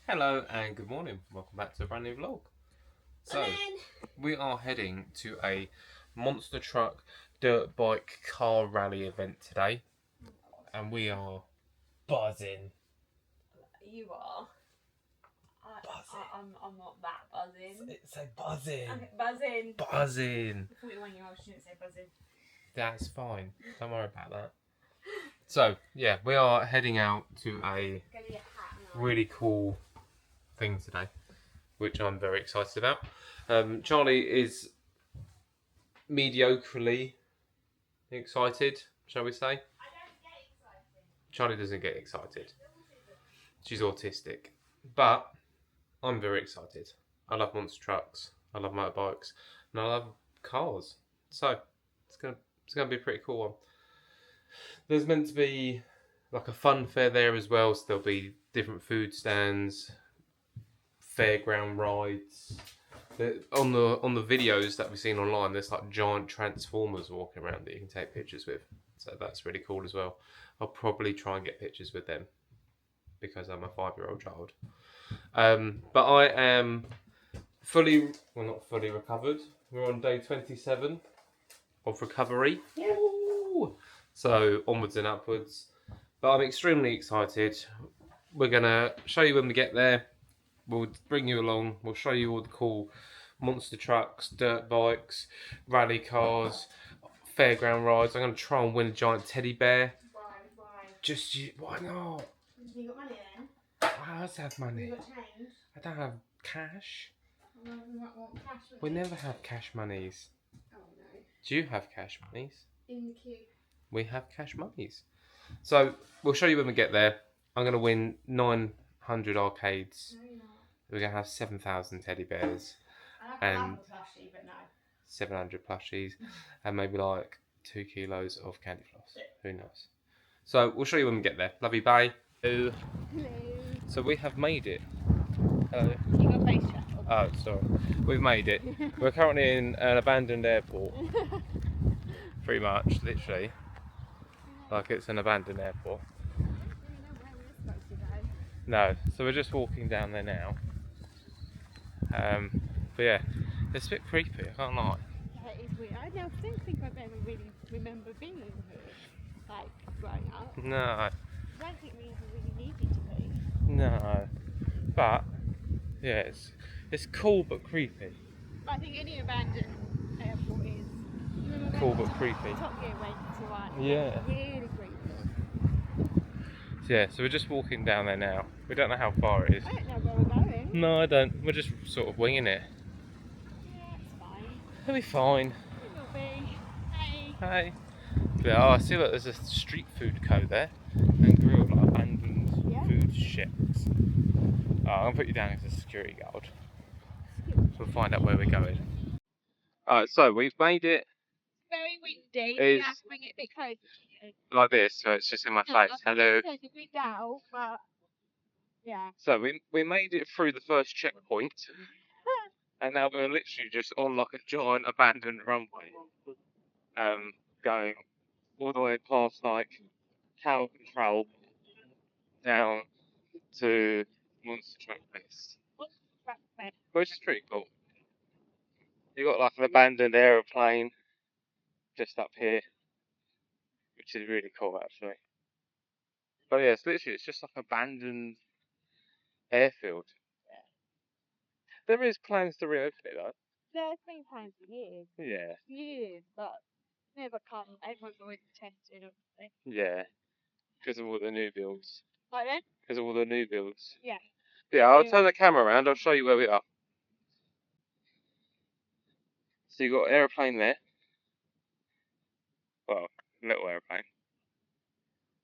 Hello and good morning. Welcome back to a brand new vlog. So, we are heading to a monster truck dirt bike car rally event today, and we are buzzing. You are. I'm not that buzzing. Say buzzing. Okay, buzzing. Buzzing. 41-year-old shouldn't say buzzing. That's fine. Don't worry about that. So, yeah, we are heading out to a really cool thing today, which I'm very excited about. Charlie is mediocrely excited, shall we say? I don't get excited. Charlie doesn't get excited. She's autistic. But I'm very excited. I love monster trucks, I love motorbikes, and I love cars. So it's gonna be a pretty cool one. There's meant to be like a fun fair there as well, so there'll be different food stands, fairground rides. On the videos that we've seen online, there's like giant transformers walking around that you can take pictures with. So that's really cool as well. I'll probably try and get pictures with them because I'm a 5-year-old child. But I am not fully recovered. We're on day 27 of recovery. Yeah. Woo! So onwards and upwards. But I'm extremely excited. We're gonna show you when we get there. We'll bring you along. We'll show you all the cool monster trucks, dirt bikes, rally cars, fairground rides. I'm going to try and win a giant teddy bear. Why? Why not? You got money then? I also have money. You got change? I don't have cash. Well, you might want cash. We never have cash monies. Oh no. Do you have cash monies? In the queue. We have cash monies. So we'll show you when we get there. I'm going to win 900 arcades. No, you're not. We're going to have 7,000 teddy bears. I And have a plushie, but no. 700 plushies, and maybe like 2 kilos of candy floss. Who knows? So we'll show you when we get there. Love you, bye. Hello. Hello. So we have made it. Hello. You got face chat. Oh, sorry. We've made it. We're currently in an abandoned airport. Pretty much, literally. Like it's an abandoned airport. No, so we're just walking down there now. But yeah, it's a bit creepy, I can't lie. That is weird. I don't think I've ever really remember being here, like growing up. No, I don't think we ever really needed to be. no. But yeah, it's cool but creepy. But I think any abandoned airport is. Cool but creepy. Top Gear went to one. Yeah. Really creepy. Yeah, so we're just walking down there now. We don't know how far it is. I don't know where we're going. No, I don't. We're just sort of winging it. Yeah, it's fine. It'll be fine. It will be. Hey. Hey. Yeah, oh, I see that there's a street food co there. And grill, like abandoned food shacks. Oh, I'm gonna put you down as a security guard. So we'll find out where we're going. Alright, so we've made it. Very windy. Is- You have to bring it a bit closer to you. Like this, so it's just in my face. Hello. There's a bit down, but yeah. So we made it through the first checkpoint. And now we're literally just on like a giant abandoned runway. Going all the way past like Tower Control down to Monster Truck Base. Which is pretty cool. You got like an abandoned aeroplane just up here. Which is really cool actually. But yeah, it's just like abandoned airfield. There is plans to reopen it though. There's been plans for years. Yeah. Years, but never come. Everyone's always attempted, obviously. Yeah. Because of all the new builds. Like then? Because of all the new builds. Yeah. Yeah, I'll turn the camera around, I'll show you where we are. So you've got an aeroplane there. Well, little aeroplane.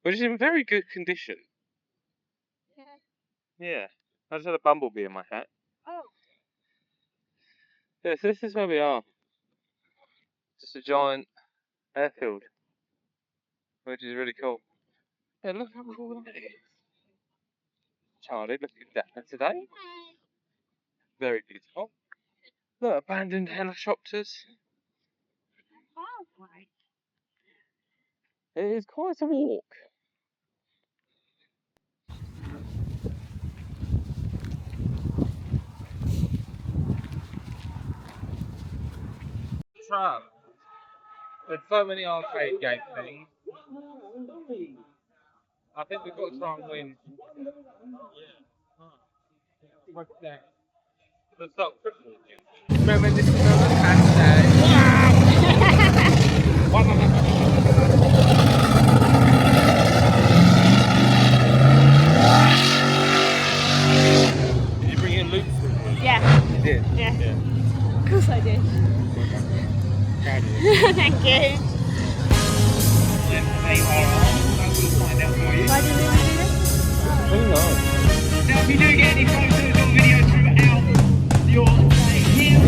Which is in very good condition. Yeah. Yeah. I just had a bumblebee in my hat. Oh. Yeah, so this is where we are. Just a giant airfield. Which is really cool. Yeah, look how cool that is. Charlie, look at that today. Very beautiful. Look, abandoned helicopters. Oh, It is quite a walk. truck. There's so many arcade game things. I think we've got to try and win. What's that? Let's stop. Remember this is another hashtag. Did you bring in loops with you? Yeah. You did? Yeah. Of course I did. Thank you. Why did we want to do this? Who knows? Now, if you do get any photos or videos throughout your stay here,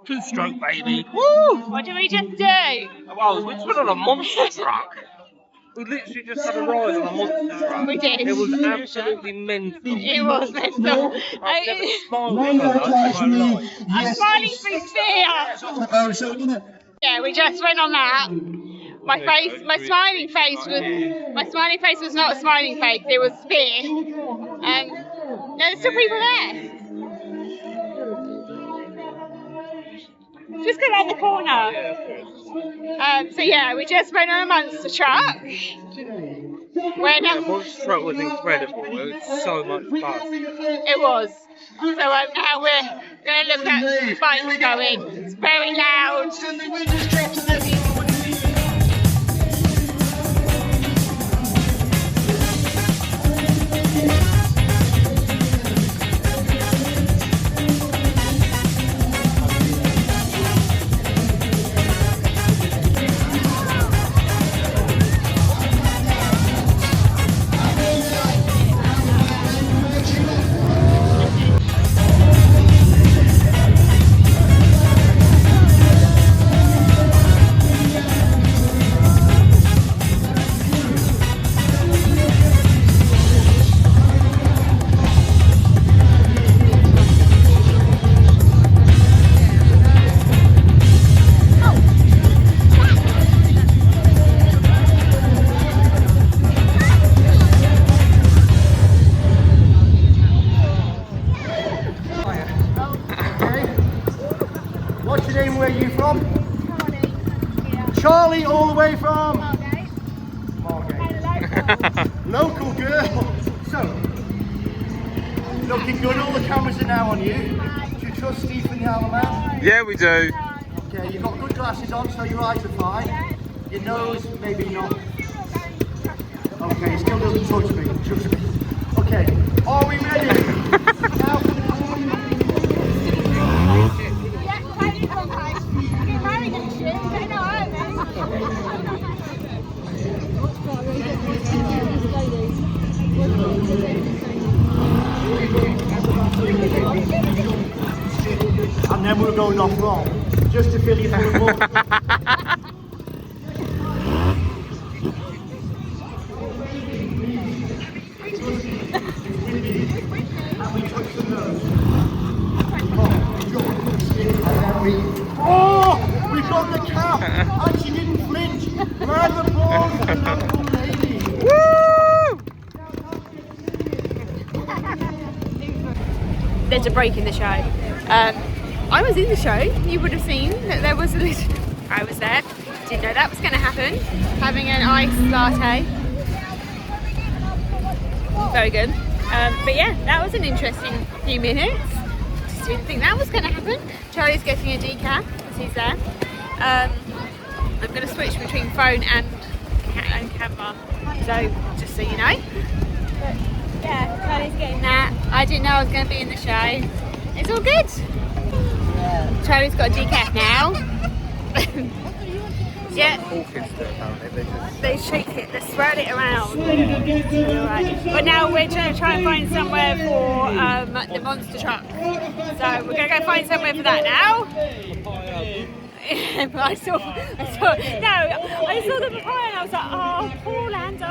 Two-stroke, baby. Woo! What did we just do? Well, we went on a monster truck. We literally just had a ride on a monster truck. We did. It was absolutely mental. It was mental. I've never smiled so much in my life. I'm smiling through fear. Yeah, we just went on that. My smiling face was not a smiling face. It was fear. No, there's still people there. Just go around the corner. So yeah, we just went on a monster truck. The monster truck was incredible. It was so much fun. It was. So now we're going to look at the bikes going. It's very loud. What's your name? Where are you from? Charlie, all the way from? Margate. Local girl. So, looking good. All the cameras are now on you. Do you trust Stephen, the other man? Yeah, we do. Okay, you've got good glasses on, so your eyes are fine. Your nose, maybe not. Okay, it still doesn't touch me. Trust me. Okay, are we ready? Now for the and then we're going off wrong, just to fill you full of water. And we touch the nose. Oh! We got the cap! And she didn't flinch! Round the applause for the local lady! Woo! There's a break in the show. I was in the show. You would have seen that there was a little... I was there. Didn't know that was going to happen. Having an iced latte. Very good. But yeah, that was an interesting few minutes. didn't think that was going to happen. Charlie's getting a decaf because he's there. I'm going to switch between phone and camera, so just so you know. But yeah, Charlie's getting that. I didn't know I was going to be in the show. It's all good. Charlie's got a decaf now. Yeah. They shake it, they swirl it around. Right. But now we're going to try and find somewhere for the monster truck. So we're going to go find somewhere for that now. But I saw the papaya and I was like, oh, poor Lando.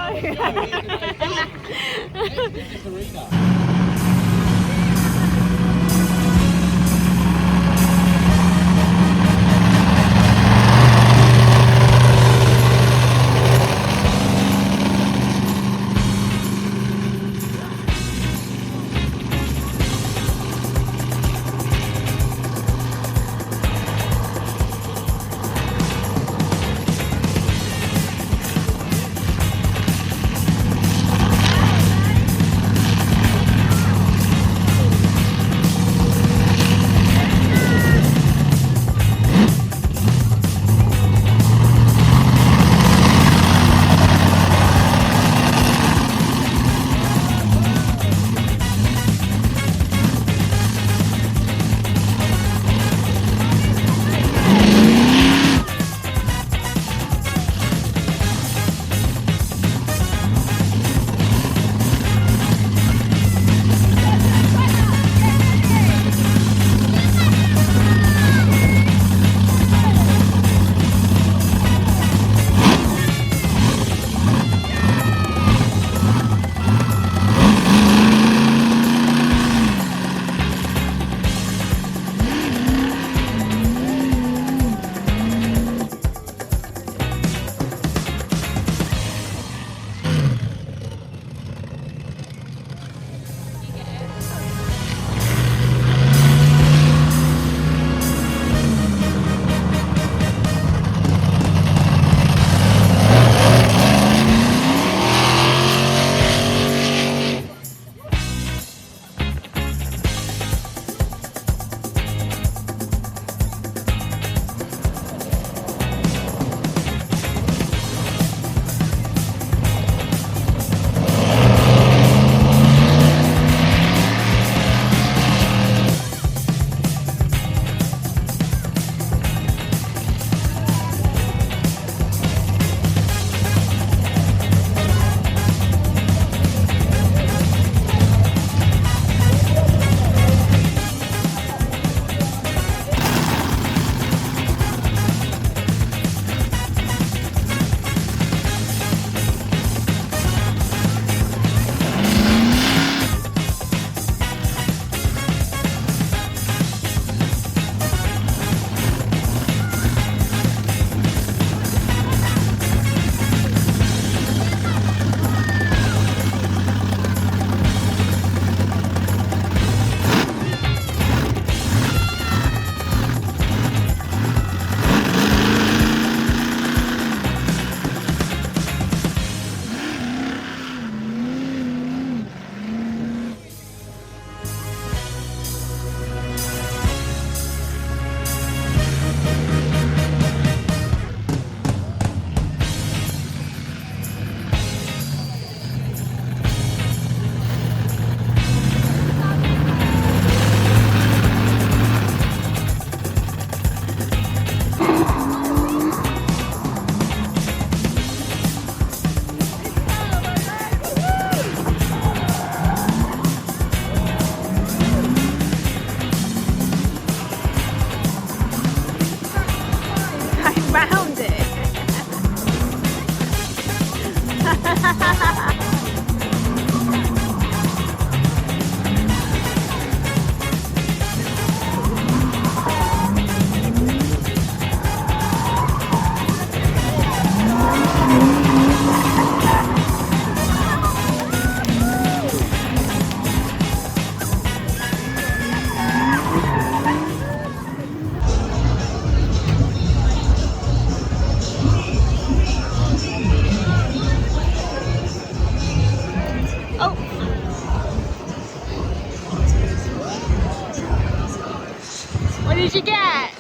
did you get?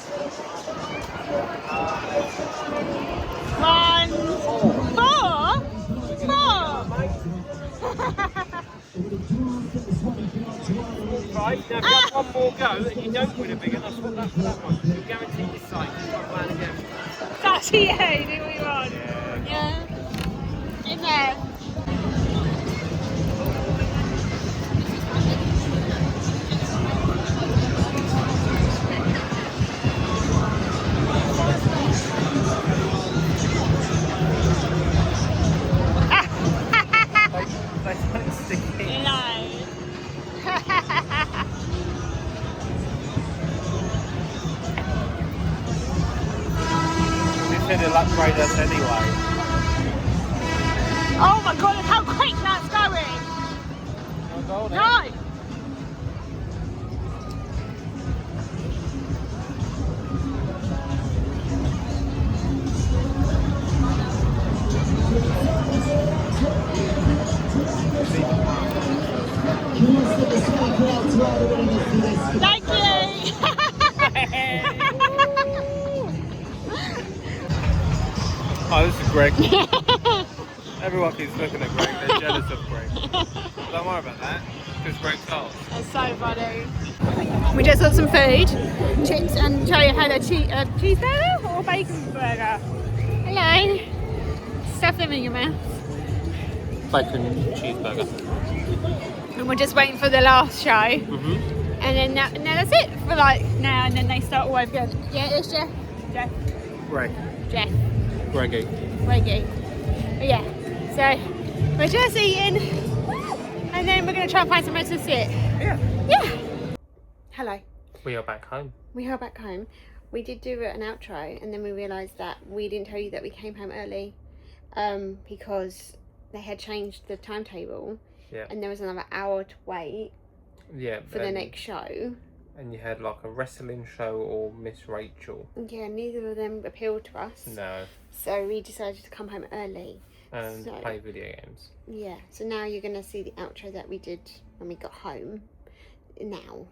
1, 4? 4? Right, now if you have one more go and you don't win a big one, I'll swap that for that one. You'll guarantee your sight. I'll plan again. That's you, do what you want. Yeah. In there. They don't stick in. No. They said it'll upgrade us anyway. Oh my god, look how quick that's going. No. Thank you. Oh, this is Greg. Everyone keeps looking at Greg. They're jealous of Greg. Don't worry about that, because Greg's old. That's so funny. We just got some food, chips, and Charlie had a cheeseburger or bacon burger. Hello. Stuff them in your mouth. Bacon cheeseburger. And we're just waiting for the last show. And then that's it for like now, and then they start all over again. Yeah, it's Jeff. Greg. Jeff. Greggy. Reggie. But yeah, so we're just eating, and then we're going to try and find somewhere to sit. Yeah. Hello. We are back home. We are back home. We did do an outro, and then we realised that we didn't tell you that we came home early because they had changed the timetable. Yeah. And there was another hour to wait. Yeah. For the next show. And you had like a wrestling show or Miss Rachel. Yeah, neither of them appealed to us. No. So we decided to come home early. And play video games. Yeah, so now you're going to see the outro that we did when we got home now.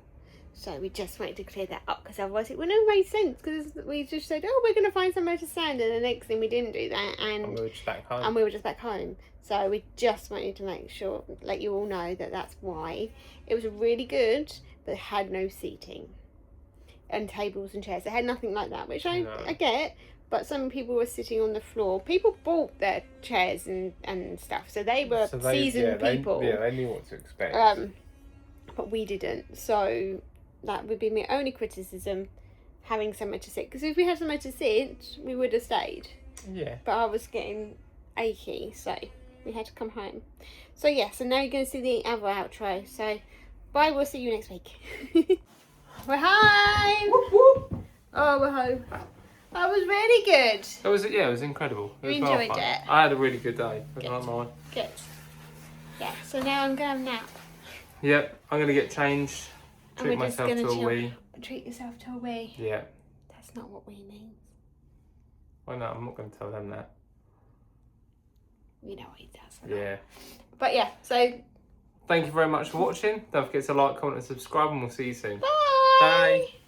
So we just wanted to clear that up because otherwise it wouldn't have made sense, because we just said, oh, we're going to find somewhere to stand, and the next thing we didn't do that, and we were just back home. And we were just back home. So we just wanted to make sure, let you all know that that's why. It was really good, but it had no seating and tables and chairs. It had nothing like that, which I get. But some people were sitting on the floor. People bought their chairs and stuff, so they were seasoned people. They knew what to expect. But we didn't. So that would be my only criticism, having somewhere to sit. Because if we had somewhere to sit, we would have stayed. Yeah. But I was getting achy, so we had to come home. So yeah, so now you're going to see the other outro. So bye, we'll see you next week. We're home! Whoop, whoop. Oh, we're home. That was really good. It was incredible. You enjoyed it? I had a really good day. Wasn't mine? Good. Yeah, so now I'm going to nap. Yep, I'm going to get changed. Treat myself to a wee. Treat yourself to a wee. Yeah. That's not what wee means. Well, no, I'm not going to tell them that. We know what he does. Yeah. But yeah, so... Thank you very much for watching. Don't forget to like, comment and subscribe, and we'll see you soon. Bye! Bye.